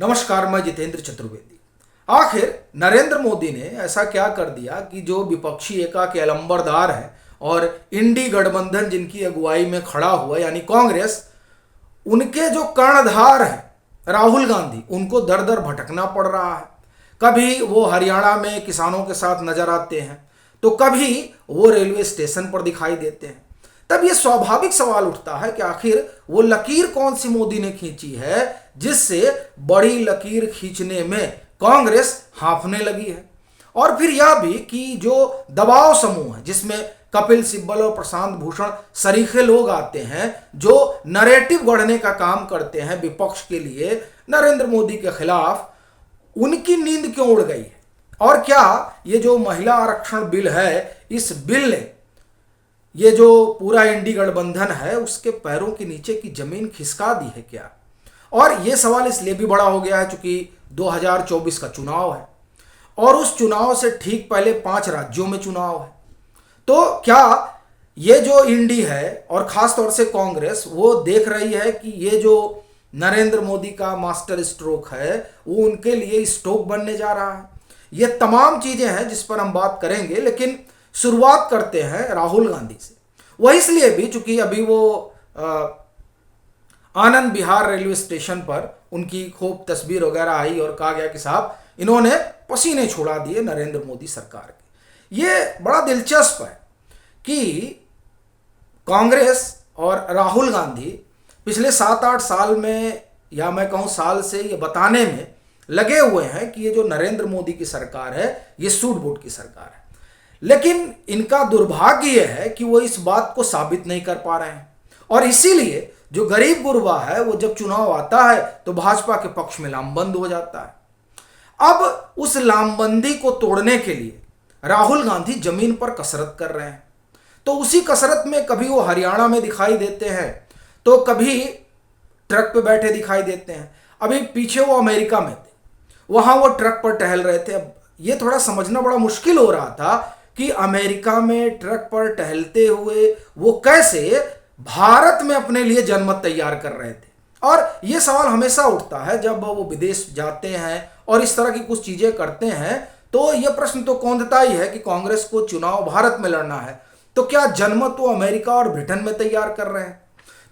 नमस्कार, मैं जितेंद्र चतुर्वेदी। आखिर नरेंद्र मोदी ने ऐसा क्या कर दिया कि जो विपक्षी एका के अलंबरदार है और इंडी गठबंधन जिनकी अगुवाई में खड़ा हुआ यानी कांग्रेस, उनके जो कर्णधार है राहुल गांधी, उनको दर दर भटकना पड़ रहा है। कभी वो हरियाणा में किसानों के साथ नजर आते हैं तो कभी वो रेलवे स्टेशन पर दिखाई देते हैं। तब ये स्वाभाविक सवाल उठता है कि आखिर वो लकीर कौन सी मोदी ने खींची है जिससे बड़ी लकीर खींचने में कांग्रेस हांफने लगी है। और फिर यह भी कि जो दबाव समूह है जिसमें कपिल सिब्बल और प्रशांत भूषण सरीखे लोग आते हैं जो नैरेटिव गढ़ने का काम करते हैं विपक्ष के लिए नरेंद्र मोदी के खिलाफ, उनकी नींद क्यों उड़ गई है। और क्या ये जो महिला आरक्षण बिल है, इस बिल ने ये जो पूरा इंडी गठबंधन है उसके पैरों के नीचे की जमीन खिसका दी है क्या। और ये सवाल इसलिए भी बड़ा हो गया है क्योंकि 2024 का चुनाव है और उस चुनाव से ठीक पहले 5 राज्यों में चुनाव है। तो क्या ये जो इंडी है और खास तौर से कांग्रेस वो देख रही है कि ये जो नरेंद्र मोदी का मास्टर स्ट्रोक है वो उनके लिए स्ट्रोक बनने जा रहा है। ये तमाम चीजें हैं जिस पर हम बात करेंगे, लेकिन शुरुआत करते हैं राहुल गांधी से। वह इसलिए भी चूंकि अभी वो आनंद विहार रेलवे स्टेशन पर उनकी खूब तस्वीर वगैरह आई और कहा गया कि साहब इन्होंने पसीने छुड़ा दिए नरेंद्र मोदी सरकार के। ये बड़ा दिलचस्प है कि कांग्रेस और राहुल गांधी पिछले 7-8 साल में, या मैं कहूं साल से, ये बताने में लगे हुए हैं कि ये जो नरेंद्र मोदी की सरकार है ये सूट बूट की सरकार है। लेकिन इनका दुर्भाग्य यह है कि वो इस बात को साबित नहीं कर पा रहे हैं और इसीलिए जो गरीब गुरबा है वो जब चुनाव आता है तो भाजपा के पक्ष में लामबंद हो जाता है। अब उस लामबंदी को तोड़ने के लिए राहुल गांधी जमीन पर कसरत कर रहे हैं। तो उसी कसरत में कभी वो हरियाणा में दिखाई देते हैं तो कभी ट्रक पे बैठे दिखाई देते हैं। अभी पीछे वो अमेरिका में थे, वहां वो ट्रक पर टहल रहे थे। अब ये थोड़ा समझना बड़ा मुश्किल हो रहा था कि अमेरिका में ट्रक पर टहलते हुए वो कैसे भारत में अपने लिए जनमत तैयार कर रहे थे। और ये सवाल हमेशा उठता है जब वो विदेश जाते हैं और इस तरह की कुछ चीजें करते हैं, तो ये प्रश्न तो कौंधता ही है कि कांग्रेस को चुनाव भारत में लड़ना है तो क्या जनमत वो अमेरिका और ब्रिटेन में तैयार कर रहे हैं।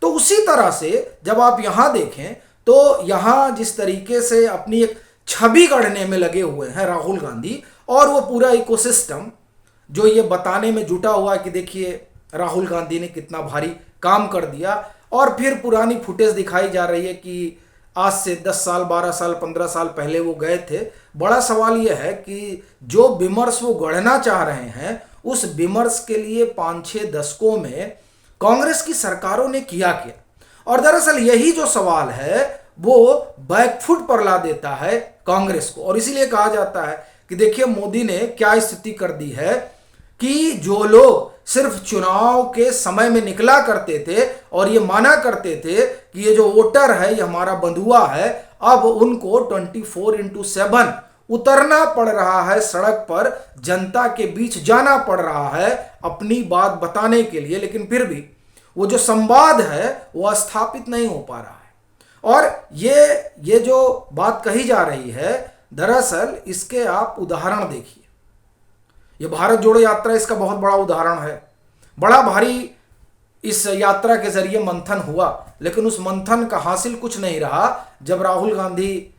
तो उसी तरह से जब आप यहां देखें तो यहां जिस तरीके से अपनी एक छवि गढ़ने में लगे हुए हैं राहुल गांधी और वो पूरा इकोसिस्टम जो ये बताने में जुटा हुआ है कि देखिए राहुल गांधी ने कितना भारी काम कर दिया, और फिर पुरानी फुटेज दिखाई जा रही है कि आज से 10 साल 12 साल 15 साल पहले वो गए थे। बड़ा सवाल यह है कि जो विमर्श वो गढ़ना चाह रहे हैं उस विमर्श के लिए 5-6 दशकों में कांग्रेस की सरकारों ने किया क्या। और दरअसल यही जो सवाल है वो बैकफुट पर ला देता है कांग्रेस को। और इसीलिए कहा जाता है कि देखिए मोदी ने क्या स्थिति कर दी है कि जो लोग सिर्फ चुनाव के समय में निकला करते थे और ये माना करते थे कि ये जो वोटर है ये हमारा बंधुआ है, अब उनको 24/7 उतरना पड़ रहा है सड़क पर, जनता के बीच जाना पड़ रहा है अपनी बात बताने के लिए। लेकिन फिर भी वो जो संवाद है वो स्थापित नहीं हो पा रहा है। और ये जो बात कही जा रही है, दरअसल इसके आप उदाहरण देखिए। ये भारत जोड़ो यात्रा इसका बहुत बड़ा उदाहरण है। बड़ा भारी इस यात्रा के जरिए मंथन हुआ, लेकिन उस मंथन का हासिल कुछ नहीं रहा। जब राहुल गांधी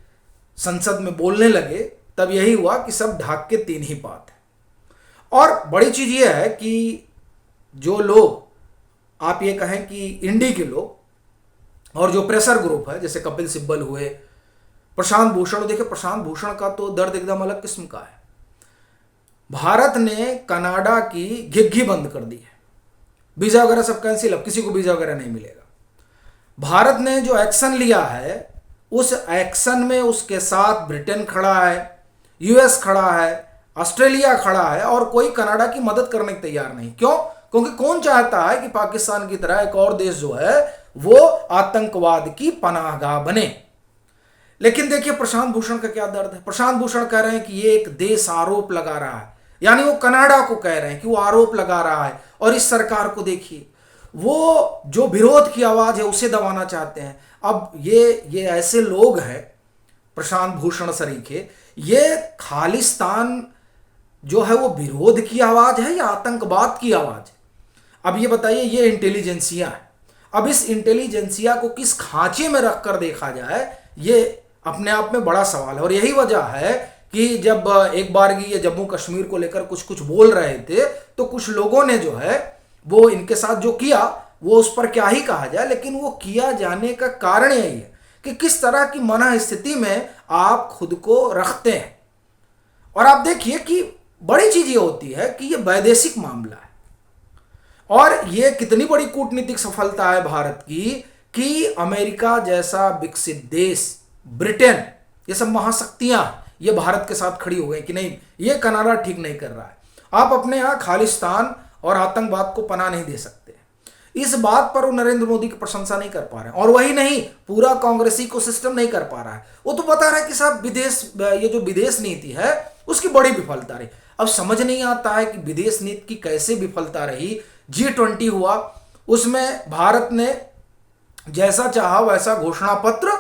संसद में बोलने लगे तब यही हुआ कि सब ढाक के 3 ही बात है। और बड़ी चीज ये है कि जो लोग, आप ये कहें कि इंडी के लोग और जो प्रेशर ग्रुप है जैसे कपिल सिब्बल हुए, प्रशांत भूषण, देखिए प्रशांत भूषण का तो दर्द एकदम अलग किस्म का है। भारत ने कनाडा की घिघी बंद कर दी है, वीजा वगैरह सब कैंसिल, अब किसी को वीजा वगैरह नहीं मिलेगा। भारत ने जो एक्शन लिया है उस एक्शन में उसके साथ ब्रिटेन खड़ा है, यूएस खड़ा है, ऑस्ट्रेलिया खड़ा है और कोई कनाडा की मदद करने को तैयार नहीं। क्यों? क्योंकि कौन चाहता है कि पाकिस्तान की तरह एक और देश जो है वो आतंकवाद की पनाहगाह बने। लेकिन देखिए प्रशांत भूषण का क्या दर्द है। प्रशांत भूषण कह रहे हैं कि ये एक देश आरोप लगा रहा है, यानी वो कनाडा को कह रहे हैं कि वो आरोप लगा रहा है और इस सरकार को देखिए वो जो विरोध की आवाज है उसे दबाना चाहते हैं। अब ये ऐसे लोग हैं प्रशांत भूषण सरीखे, ये खालिस्तान जो है वो विरोध की आवाज है या आतंकवाद की आवाज है? अब ये बताइए, ये इंटेलिजेंसिया है। अब इस इंटेलिजेंसिया को किस खांचे में रखकर देखा जाए, ये अपने आप में बड़ा सवाल है। और यही वजह है कि जब एक बार ये जम्मू कश्मीर को लेकर कुछ कुछ बोल रहे थे तो कुछ लोगों ने जो है वो इनके साथ जो किया वो उस पर क्या ही कहा जाए, लेकिन वो किया जाने का कारण यही है कि किस तरह की मन स्थिति में आप खुद को रखते हैं। और आप देखिए कि बड़ी चीज ये होती है कि ये वैदेशिक मामला है और ये कितनी बड़ी कूटनीतिक सफलता है भारत की कि अमेरिका जैसा विकसित देश, ब्रिटेन, ये सब महाशक्तियां ये भारत के साथ खड़ी हो गई कि नहीं, ये कनाडा ठीक नहीं कर रहा है, आप अपने यहां खालिस्तान और आतंकवाद को पनाह नहीं दे सकते। इस बात पर वो नरेंद्र मोदी की प्रशंसा नहीं कर पा रहे हैं। और वही नहीं, पूरा कांग्रेसी को सिस्टम नहीं कर पा रहा है। वो तो बता रहा है कि साहब ये जो विदेश नीति है उसकी बड़ी विफलता रही। अब समझ नहीं आता है कि विदेश नीति की कैसे विफलता रही। G20 हुआ, उसमें भारत ने जैसा चाहा वैसा घोषणा पत्र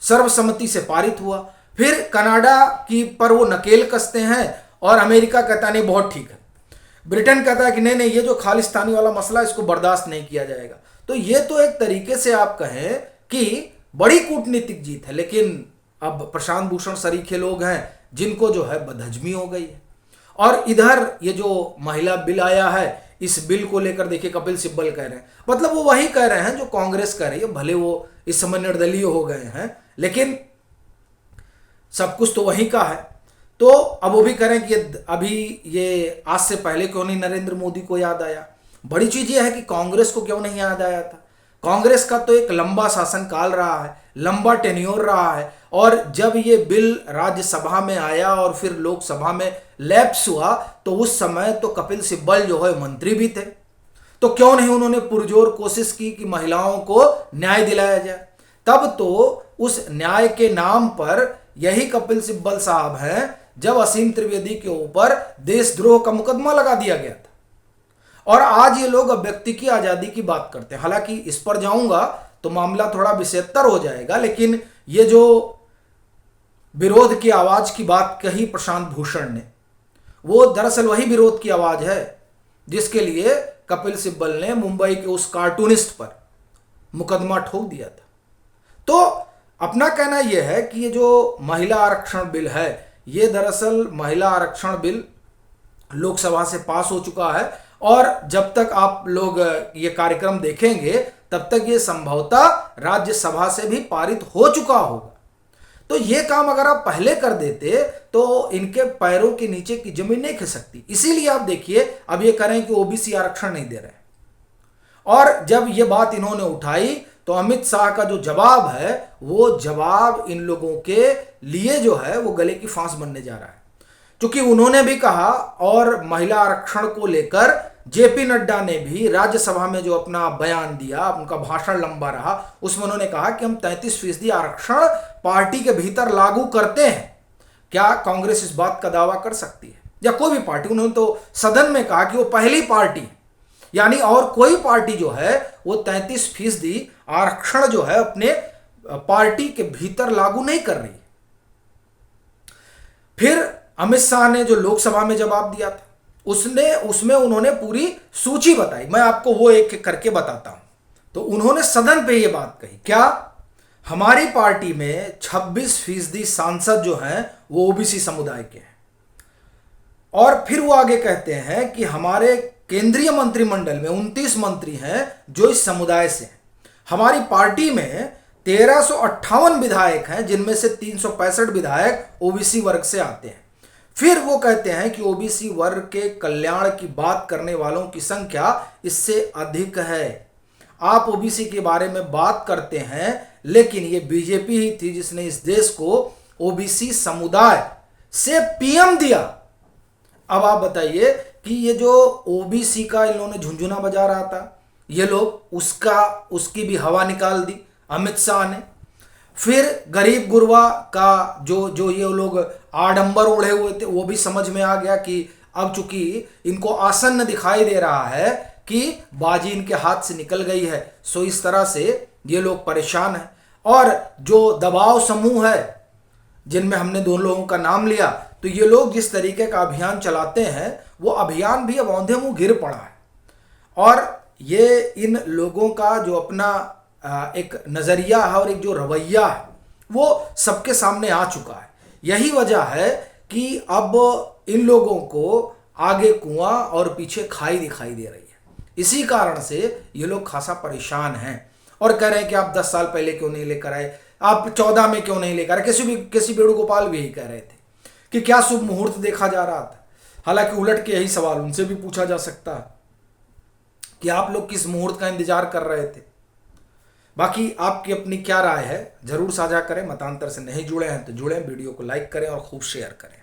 सर्वसम्मति से पारित हुआ। फिर कनाडा की पर वो नकेल कसते हैं और अमेरिका कहता नहीं बहुत ठीक है, ब्रिटेन कहता है कि नहीं नहीं ये जो खालिस्तानी वाला मसला इसको बर्दाश्त नहीं किया जाएगा। तो ये तो एक तरीके से आप कहें कि बड़ी कूटनीतिक जीत है। लेकिन अब प्रशांत भूषण सरीखे लोग हैं जिनको जो है बदहजमी हो गई है। और इधर ये जो महिला बिल आया है, इस बिल को लेकर देखिए कपिल सिब्बल कह रहे हैं, मतलब वो वही कह रहे हैं जो कांग्रेस कह रही है। भले वो इस समय निर्दलीय हो गए हैं लेकिन सब कुछ तो वही का है। तो अब वो भी करें कि अभी ये आज से पहले क्यों नहीं नरेंद्र मोदी को याद आया। बड़ी चीज ये है कि कांग्रेस को क्यों नहीं याद आया था। कांग्रेस का तो एक लंबा शासनकाल रहा है, लंबा टेन्योर रहा है। और जब ये बिल राज्यसभा में आया और फिर लोकसभा में लैप्स हुआ तो उस समय तो कपिल सिब्बल जो है मंत्री भी थे। तो क्यों नहीं उन्होंने पुरजोर कोशिश की कि महिलाओं को न्याय दिलाया जाए। तब तो उस न्याय के नाम पर यही कपिल सिब्बल साहब हैं जब असीम त्रिवेदी के ऊपर देशद्रोह का मुकदमा लगा दिया गया था। और आज ये लोग अब व्यक्ति की आजादी की बात करते हैं। हालांकि इस पर जाऊंगा तो मामला थोड़ा विषेत्तर हो जाएगा, लेकिन ये जो विरोध की आवाज की बात कही प्रशांत भूषण ने, वो दरअसल वही विरोध की आवाज है जिसके लिए कपिल सिब्बल ने मुंबई के उस कार्टूनिस्ट पर मुकदमा ठोक दिया था। तो अपना कहना यह है कि ये जो महिला आरक्षण बिल है, ये दरअसल महिला आरक्षण बिल लोकसभा से पास हो चुका है और जब तक आप लोग ये कार्यक्रम देखेंगे तब तक ये संभवतः राज्यसभा से भी पारित हो चुका होगा। तो ये काम अगर आप पहले कर देते तो इनके पैरों के नीचे की जमीन नहीं खिसकती। इसीलिए आप देखिए अब ये करें कि ओबीसी आरक्षण नहीं दे रहे। और जब ये बात इन्होंने उठाई तो अमित शाह का जो जवाब है वो जवाब इन लोगों के लिए जो है वो गले की फांस बनने जा रहा है। क्योंकि उन्होंने भी कहा और महिला आरक्षण को लेकर जेपी नड्डा ने भी राज्यसभा में जो अपना बयान दिया, उनका भाषण लंबा रहा, उसमें उन्होंने कहा कि हम 33% आरक्षण पार्टी के भीतर लागू करते हैं। क्या कांग्रेस इस बात का दावा कर सकती है या कोई भी पार्टी? उन्होंने तो सदन में कहा कि वो पहली पार्टी है, यानी और कोई पार्टी जो है वो 33% आरक्षण जो है अपने पार्टी के भीतर लागू नहीं कर रही। फिर अमित शाह ने जो लोकसभा में जवाब दिया था उसमें उन्होंने पूरी सूची बताई। मैं आपको वो एक एक करके बताता हूं। तो उन्होंने सदन पे ये बात कही, क्या हमारी पार्टी में 26% सांसद जो हैं वो ओबीसी समुदाय के हैं। और फिर वो आगे कहते हैं कि हमारे केंद्रीय मंत्रिमंडल में 29 मंत्री हैं जो इस समुदाय से हैं। हमारी पार्टी में 1358 विधायक हैं जिनमें से 365 विधायक ओबीसी वर्ग से आते हैं। फिर वो कहते हैं कि ओबीसी वर्ग के कल्याण की बात करने वालों की संख्या इससे अधिक है। आप ओबीसी के बारे में बात करते हैं लेकिन ये बीजेपी ही थी जिसने इस देश को ओबीसी समुदाय से पीएम दिया। अब आप बताइए कि ये जो ओबीसी का इन्होंने झुंझुना बजा रहा था ये लोग, उसकी भी हवा निकाल दी अमित शाह ने। फिर गरीब गुरबा का जो ये लोग आडंबर ओढ़े हुए थे वो भी समझ में आ गया कि अब चूंकि इनको आसन्न दिखाई दे रहा है कि बाजी इनके हाथ से निकल गई है, सो इस तरह से ये लोग परेशान हैं। और जो दबाव समूह है जिनमें हमने दोनों लोगों का नाम लिया, तो ये लोग जिस तरीके का अभियान चलाते हैं वो अभियान भी अब औंधे मुंह गिर पड़ा है। और ये इन लोगों का जो अपना एक नज़रिया है और एक जो रवैया है वो सबके सामने आ चुका है। यही वजह है कि अब इन लोगों को आगे कुआं और पीछे खाई दिखाई दे रही है। इसी कारण से ये लोग खासा परेशान हैं और कह रहे हैं कि आप 10 साल पहले क्यों नहीं लेकर आए, आप 14 में क्यों नहीं लेकर आए। किसी वेणुगोपाल भी यही कह रहे थे कि क्या शुभ मुहूर्त देखा जा रहा था। हालांकि उलट के यही सवाल उनसे भी पूछा जा सकता है कि आप लोग किस मुहूर्त का इंतजार कर रहे थे। बाकी आपकी अपनी क्या राय है जरूर साझा करें। मतांतर से नहीं जुड़े हैं तो जुड़ें, वीडियो को लाइक करें और खूब शेयर करें।